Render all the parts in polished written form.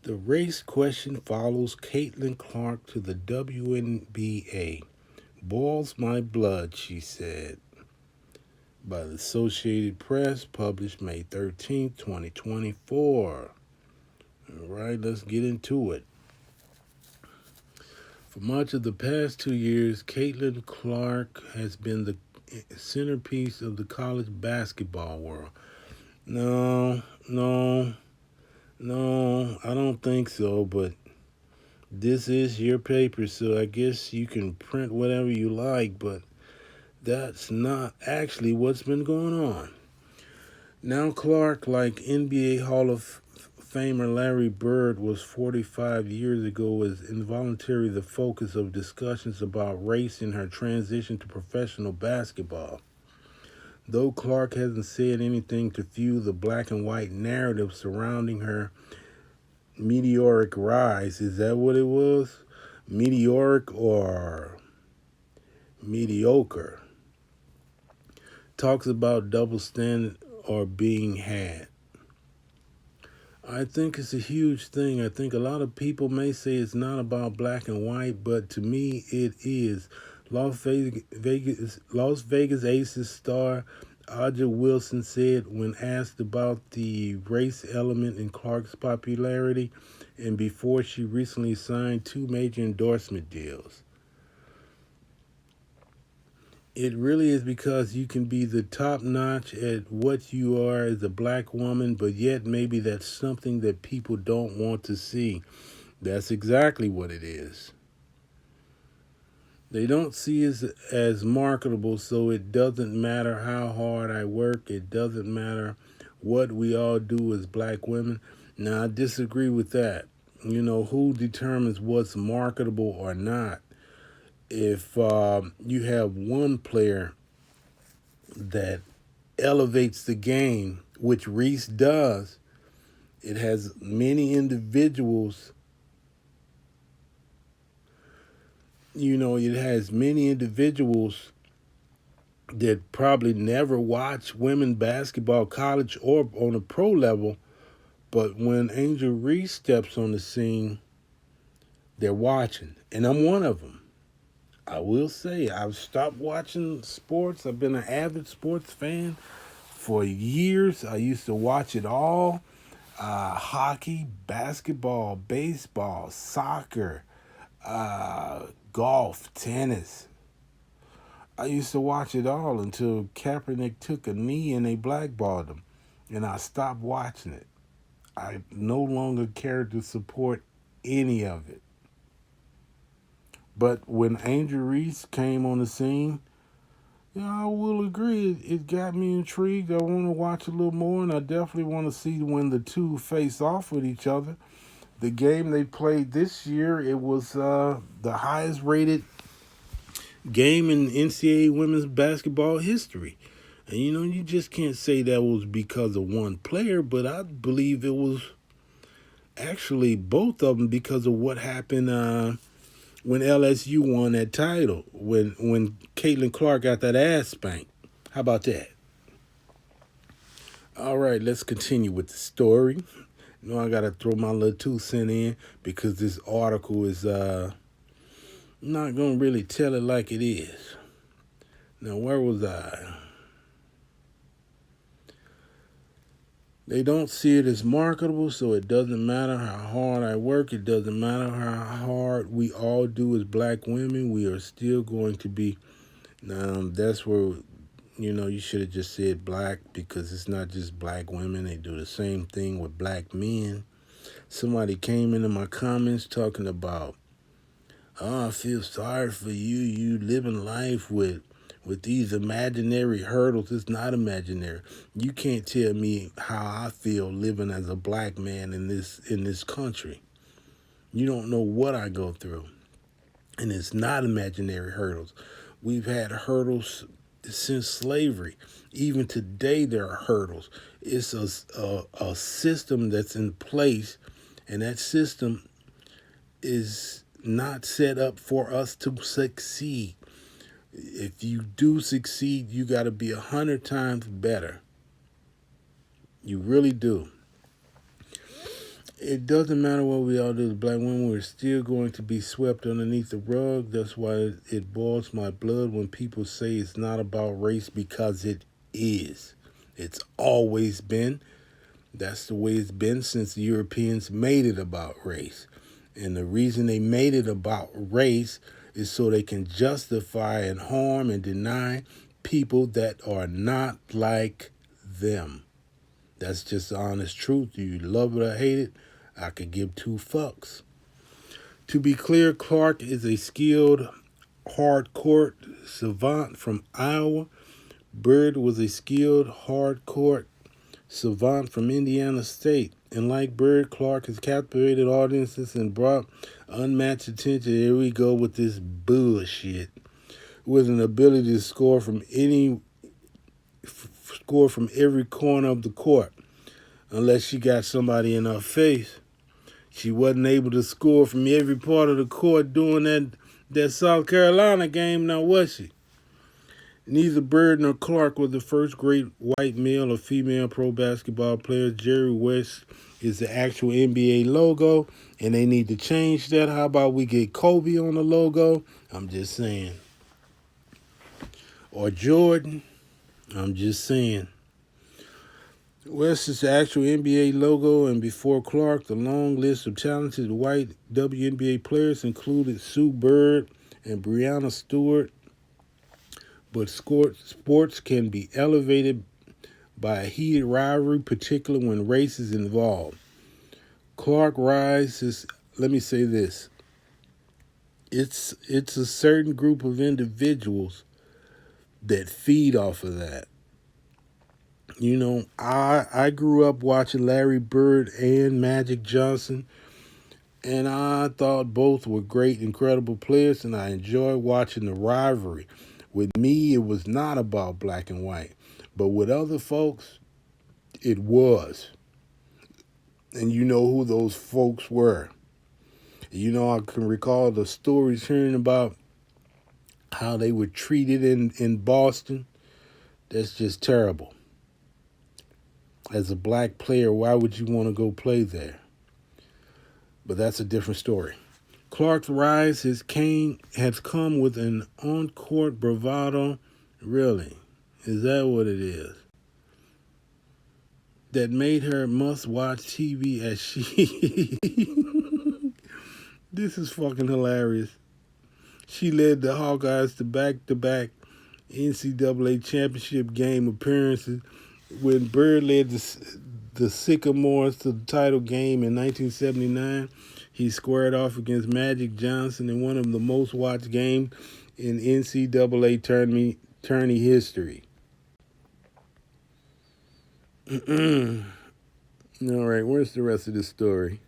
The race question follows Caitlin Clark to the WNBA. Boils my blood, she said. By the Associated Press, published May 13th, 2024. All right, let's get into it. For much of the past 2 years, Caitlin Clark has been the centerpiece of the college basketball world. No, no, no, I don't think so, but this is your paper, so I guess you can print whatever you like, but that's not actually what's been going on. Now, Clark, like NBA Hall of Famer Larry Bird was 45 years ago, is involuntarily the focus of discussions about race in her transition to professional basketball. Though Clark hasn't said anything to fuel the black and white narrative surrounding her meteoric rise, is that what it was? Meteoric or mediocre? Talks about double standard or being had. I think it's a huge thing. I think a lot of people may say it's not about black and white, but to me it is. Las Vegas Aces star Aja Wilson said when asked about the race element in Clark's popularity and before she recently signed two major endorsement deals. It really is because you can be the top notch at what you are as a black woman, but yet maybe that's something that people don't want to see. That's exactly what it is. They don't see us as marketable, so it doesn't matter how hard I work. It doesn't matter what we all do as black women. Now, I disagree with that. You know, who determines what's marketable or not? If you have one player that elevates the game, which Reese does, it has many individuals, it has many individuals that probably never watch women basketball, college or on a pro level, but when Angel Reese steps on the scene, they're watching. And I'm one of them. I will say, I've stopped watching sports. I've been an avid sports fan for years. I used to watch it all. Hockey, basketball, baseball, soccer, golf, tennis. I used to watch it all until Kaepernick took a knee and they blackballed him. And I stopped watching it. I no longer care to support any of it. But when Angel Reese came on the scene, yeah, I will agree. It got me intrigued. I want to watch a little more, and I definitely want to see when the two face off with each other. The game they played this year, it was the highest rated game in NCAA women's basketball history. And you just can't say that was because of one player, but I believe it was actually both of them because of what happened when LSU won that title, when Caitlin Clark got that ass spanked. How about that? All right, let's continue with the story. I gotta throw my little 2 cent in because this article is not gonna really tell it like it is. Now, where was I? They don't see it as marketable, so it doesn't matter how hard I work. It doesn't matter how hard we all do as black women. We are still going to be. That's where, you should have just said black because it's not just black women. They do the same thing with black men. Somebody came into my comments talking about, oh, I feel sorry for you. You living life with these imaginary hurdles. It's not imaginary. You can't tell me how I feel living as a black man in this country. You don't know what I go through. And it's not imaginary hurdles. We've had hurdles since slavery. Even today there are hurdles. It's a system that's in place, and that system is not set up for us to succeed. If you do succeed, you got to be 100 times better. You really do. It doesn't matter what we all do as black women, we're still going to be swept underneath the rug. That's why it boils my blood when people say it's not about race, because it is. It's always been. That's the way it's been since the Europeans made it about race. And the reason they made it about race is so they can justify and harm and deny people that are not like them. That's just the honest truth. You love it or hate it, I could give two fucks. To be clear, Clark is a skilled hard-court savant from Iowa. Bird was a skilled hard-court savant from Indiana State. And like Bird, Clark has captivated audiences and brought unmatched attention. Here we go with this bullshit. With an ability to score from every corner of the court. Unless she got somebody in her face. She wasn't able to score from every part of the court during that South Carolina game, now was she? Neither Bird nor Clark was the first great white male or female pro basketball player. Jerry West is the actual NBA logo, and they need to change that. How about we get Kobe on the logo? I'm just saying. Or Jordan. I'm just saying. West is the actual NBA logo, and before Clark, the long list of talented white WNBA players included Sue Bird and Breanna Stewart. But sports can be elevated by a heated rivalry, particularly when race is involved. Clark rises, let me say this. It's a certain group of individuals that feed off of that. You know, I grew up watching Larry Bird and Magic Johnson, and I thought both were great, incredible players, and I enjoyed watching the rivalry. With me, it was not about black and white, but with other folks, it was. And you know who those folks were. You know, I can recall the stories hearing about how they were treated in Boston. That's just terrible. As a black player, why would you want to go play there? But that's a different story. Clark's rise has come with an on-court bravado. Really? Is that what it is? That made her must-watch TV as she... This is fucking hilarious. She led the Hawkeyes to back-to-back NCAA championship game appearances when Bird led the Sycamores to the title game in 1979. He squared off against Magic Johnson in one of the most watched games in NCAA tourney history. All right, where's the rest of the story?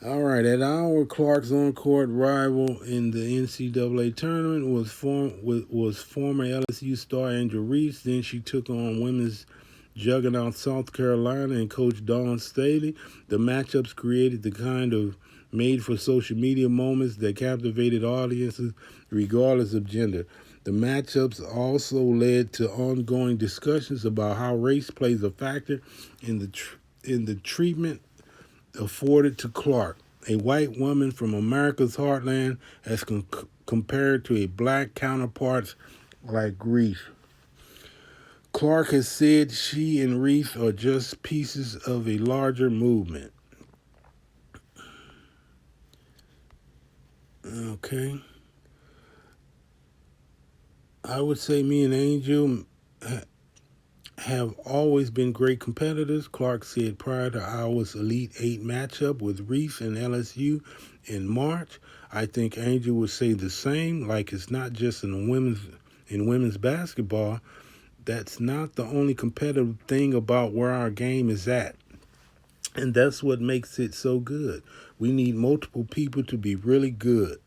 All right, at our Clark's on-court rival in the NCAA tournament was former LSU star Angel Reese. Then she took on women's juggernaut South Carolina and Coach Dawn Staley. The matchups created the kind of made-for-social media moments that captivated audiences regardless of gender. The matchups also led to ongoing discussions about how race plays a factor in the treatment afforded to Clark, a white woman from America's heartland, as compared to a black counterparts like Reese. Clark has said she and Reese are just pieces of a larger movement. Okay. I would say me and Angel have always been great competitors, Clark said prior to our Elite Eight matchup with Reese and LSU in March. I think Angel would say the same, like it's not just in women's basketball. That's not the only competitive thing about where our game is at. And that's what makes it so good. We need multiple people to be really good.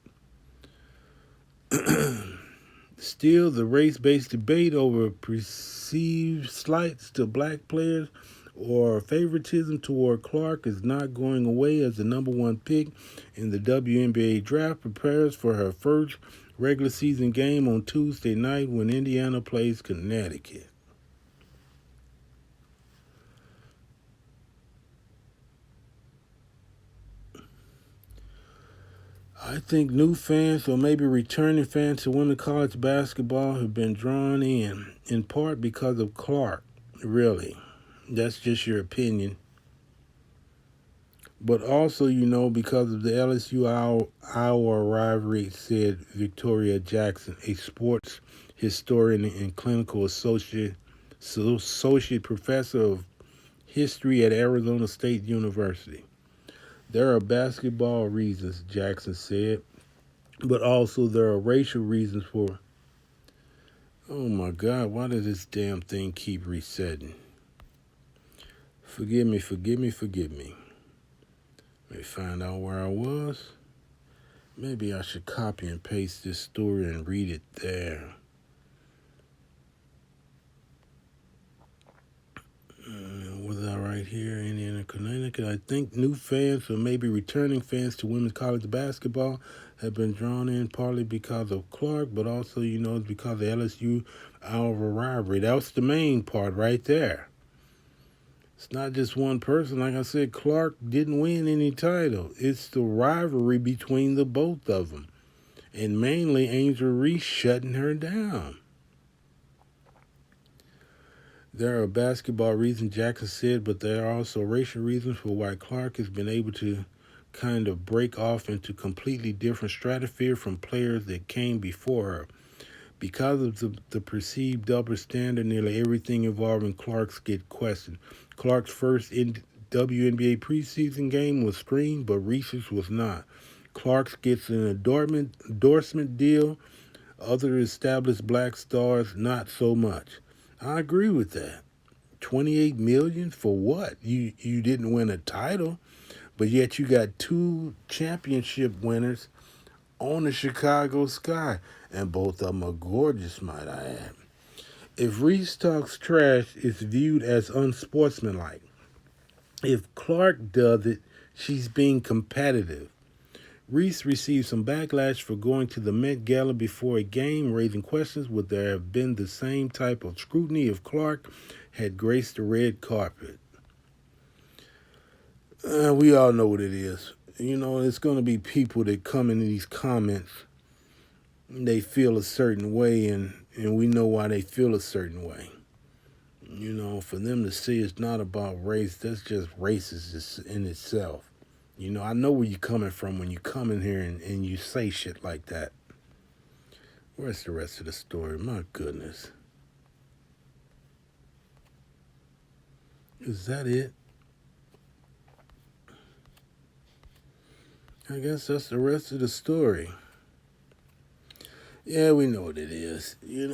Still, the race-based debate over perceived slights to black players or favoritism toward Clark is not going away as the number one pick in the WNBA draft prepares for her first regular season game on Tuesday night when Indiana plays Connecticut. I think new fans or maybe returning fans to women's college basketball have been drawn in part because of Clark. Really, that's just your opinion. But also, because of the LSU Iowa rivalry, said Victoria Jackson, a sports historian and clinical associate professor of history at Arizona State University. There are basketball reasons, Jackson said, but also there are racial reasons for. Oh my God, why does this damn thing keep resetting? Forgive me, forgive me, forgive me. Let me find out where I was. Maybe I should copy and paste this story and read it there. Was I right here, Indiana, Connecticut? I think new fans or maybe returning fans to women's college basketball have been drawn in partly because of Clark, but also, it's because of LSU Iowa rivalry. That's the main part right there. It's not just one person. Like I said, Clark didn't win any title. It's the rivalry between the both of them. And mainly Angel Reese shutting her down. There are basketball reasons, Jackson said, but there are also racial reasons for why Clark has been able to kind of break off into completely different stratosphere from players that came before her. Because of the perceived double standard, nearly everything involving Clark's get questioned. Clark's first WNBA preseason game was screened, but Reese's was not. Clark's gets an endorsement deal. Other established black stars, not so much. I agree with that. 28 million for what? You didn't win a title, but yet you got two championship winners on the Chicago Sky, and both of them are gorgeous, might I add. If Reese talks trash, it's viewed as unsportsmanlike. If Clark does it, she's being competitive. Reese received some backlash for going to the Met Gala before a game, raising questions would there have been the same type of scrutiny if Clark had graced the red carpet. We all know what it is. It's going to be people that come into these comments, they feel a certain way, and we know why they feel a certain way. For them to say it's not about race, that's just racist in itself. I know where you're coming from when you come in here and you say shit like that. Where's the rest of the story? My goodness. Is that it? I guess that's the rest of the story. Yeah, we know what it is. You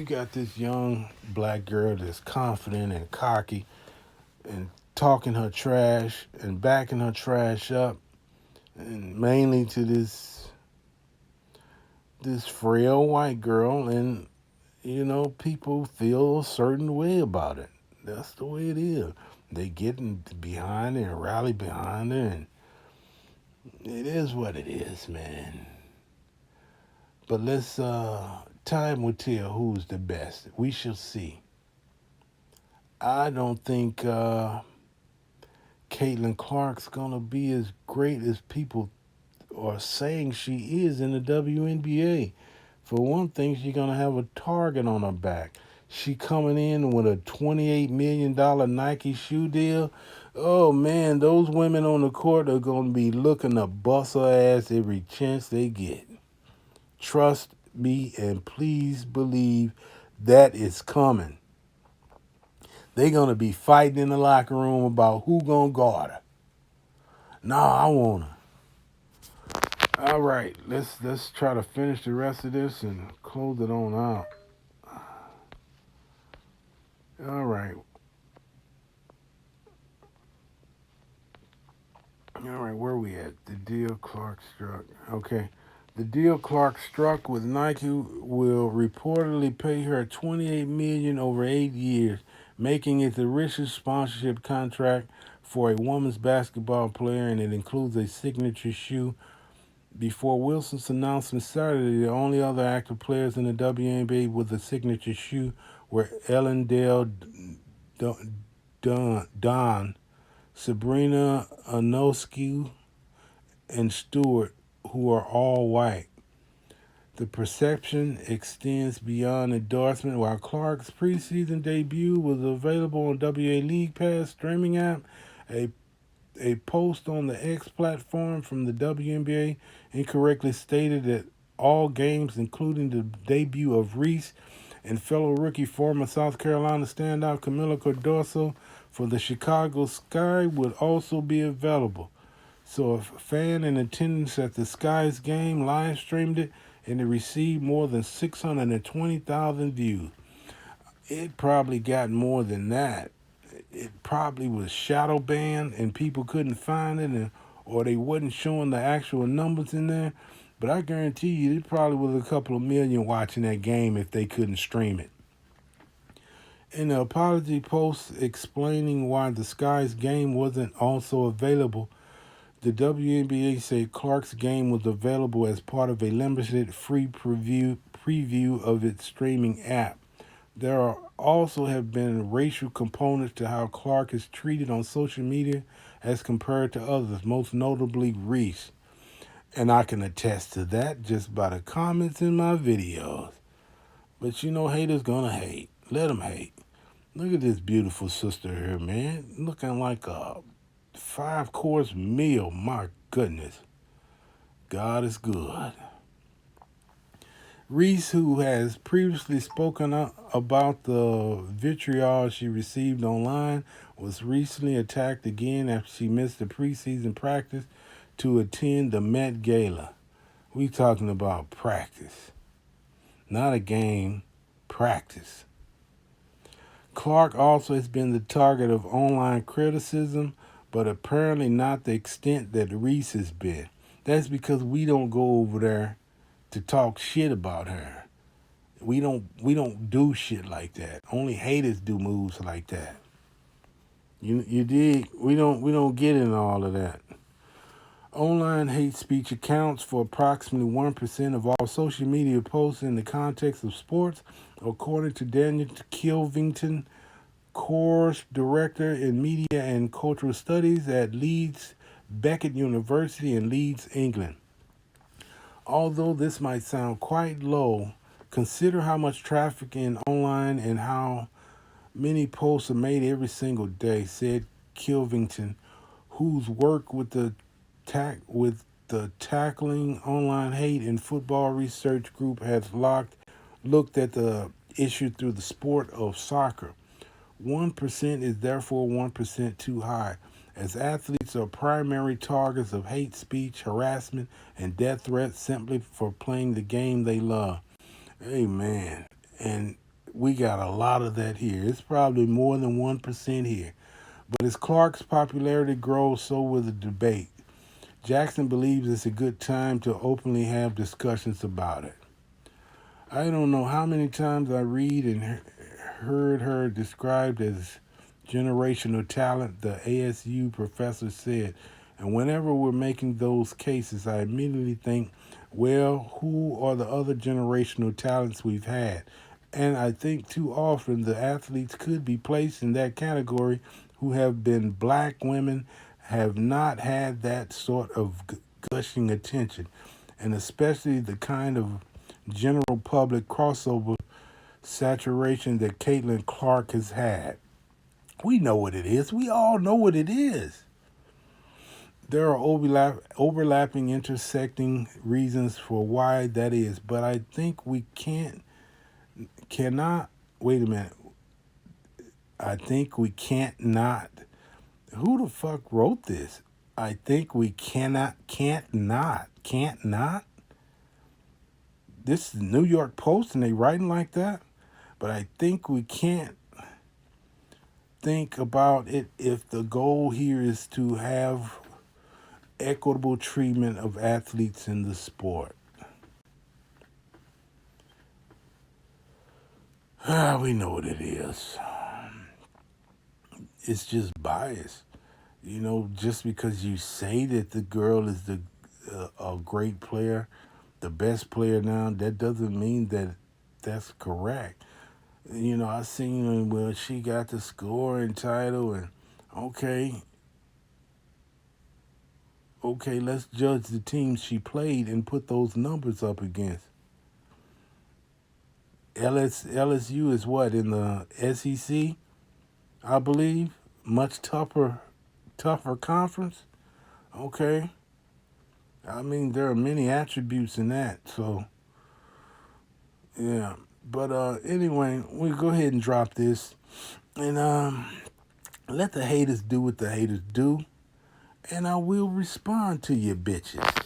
got this young black girl that's confident and cocky and talking her trash and backing her trash up, and mainly to this frail white girl, and people feel a certain way about it. That's the way it is. They get behind her and rally behind her, and it is what it is, man. But time will tell who's the best. We shall see. I don't think Caitlin Clark's gonna be as great as people are saying she is in the WNBA. For one thing, she's gonna have a target on her back. She coming in with a $28 million Nike shoe deal. Oh man, those women on the court are gonna be looking to bust her ass every chance they get. Trust me and please believe that is coming. They're gonna be fighting in the locker room about who gonna guard her. Nah, I want her. All right, let's try to finish the rest of this and close it on out. All right. All right, where are we at? The deal Clark struck. Okay. The deal Clark struck with Nike will reportedly pay her $28 million over 8 years, making it the richest sponsorship contract for a women's basketball player, and it includes a signature shoe. Before Wilson's announcement Saturday, the only other active players in the WNBA with a signature shoe were Ellendale Dawn, Sabrina Ionescu, and Stewart, who are all white. The perception extends beyond endorsement. While Clark's preseason debut was available on WA League Pass streaming app, a a post on the X platform from the WNBA incorrectly stated that all games, including the debut of Reese and fellow rookie former South Carolina standout Camila Cardoso for the Chicago Sky, would also be available. So a fan in attendance at the Sky's game live streamed it, and it received more than 620,000 views. It probably got more than that. It probably was shadow banned and people couldn't find it, or they wasn't showing the actual numbers in there. But I guarantee you, it probably was a couple of million watching that game if they couldn't stream it. In the apology post explaining why the Sky's game wasn't also available, the WNBA said Clark's game was available as part of a limited free preview of its streaming app. There are also have been racial components to how Clark is treated on social media as compared to others, most notably Reese. And I can attest to that just by the comments in my videos. But you know, haters gonna hate. Let them hate. Look at this beautiful sister here, man. Looking like a 5-course meal. My goodness. God is good. Reese, who has previously spoken about the vitriol she received online, was recently attacked again after she missed the preseason practice to attend the Met Gala. We talking about practice, not a game, practice. Clark also has been the target of online criticism, but apparently not the extent that Reese has been. That's because we don't go over there to talk shit about her. We don't do shit like that. Only haters do moves like that. You dig? We don't get in all of that. Online hate speech accounts for approximately 1% of all social media posts in the context of sports, according to Daniel Kilvington, course director in media and cultural studies at Leeds Beckett University in Leeds, England. Although this might sound quite low, consider how much traffic in online and how many posts are made every single day, said Kilvington, whose work with the Tackling Online Hate and Football Research Group has looked at the issue through the sport of soccer. 1% is therefore 1% too high, as athletes are primary targets of hate speech, harassment, and death threats simply for playing the game they love. Amen. And we got a lot of that here. It's probably more than 1% here. But as Clark's popularity grows, so will the debate. Jackson believes it's a good time to openly have discussions about it. I don't know how many times I read and heard her described as generational talent, the ASU professor said. And whenever we're making those cases, I immediately think, well, who are the other generational talents we've had? And I think too often the athletes could be placed in that category who have been black women, have not had that sort of gushing attention, and especially the kind of general public crossover saturation that Caitlin Clark has had. We know what it is. We all know what it is. There are overlapping, intersecting reasons for why that is, but I think we cannot, wait a minute. I think we can't not. Who the fuck wrote this? I think we can't not. This is New York Post and they writing like that? But I think we can't think about it if the goal here is to have equitable treatment of athletes in the sport. We know what it is. It's just bias. You know, just because you say that the girl is a great player, the best player now, that doesn't mean that that's correct. You know, I seen, well, she got the scoring title, and okay, Okay, let's judge the teams she played and put those numbers up against. LSU is what, in the SEC, I believe? Much tougher conference. Okay. I mean, there are many attributes in that. So, yeah. But anyway, we'll go ahead and drop this. And let the haters do what the haters do. And I will respond to you bitches.